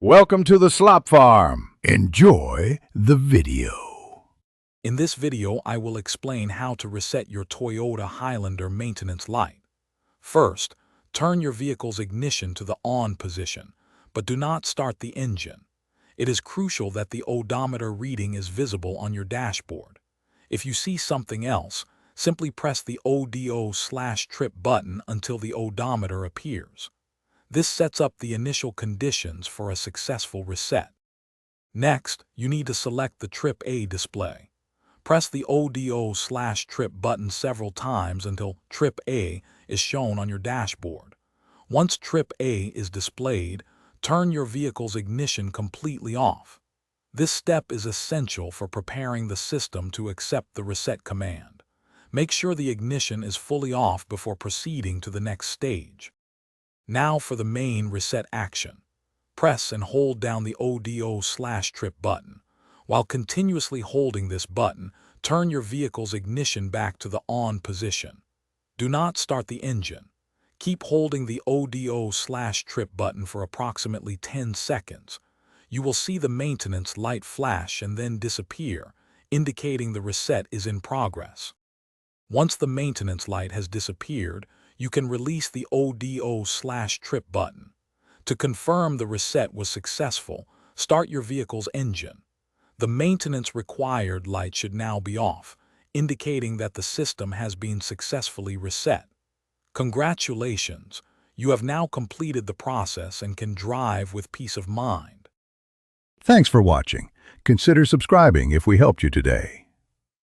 Welcome to the Slop Farm. Enjoy the video. In this video, I will explain how to reset your Toyota Highlander maintenance light. First, turn your vehicle's ignition to the on position, but do not start the engine. It is crucial that the odometer reading is visible on your dashboard. If you see something else, simply press the ODO/trip button until the odometer appears. This sets up the initial conditions for a successful reset. Next, you need to select the Trip A display. Press the ODO/trip button several times until Trip A is shown on your dashboard. Once Trip A is displayed, turn your vehicle's ignition completely off. This step is essential for preparing the system to accept the reset command. Make sure the ignition is fully off before proceeding to the next stage. Now for the main reset action. Press and hold down the ODO/trip button. While continuously holding this button, turn your vehicle's ignition back to the on position. Do not start the engine. Keep holding the ODO/trip button for approximately 10 seconds. You will see the maintenance light flash and then disappear, indicating the reset is in progress. Once the maintenance light has disappeared, you can release the ODO/trip button. To confirm the reset was successful, start your vehicle's engine. The maintenance required light should now be off, indicating that the system has been successfully reset. Congratulations, you have now completed the process and can drive with peace of mind. Thanks for watching. Consider subscribing if we helped you today.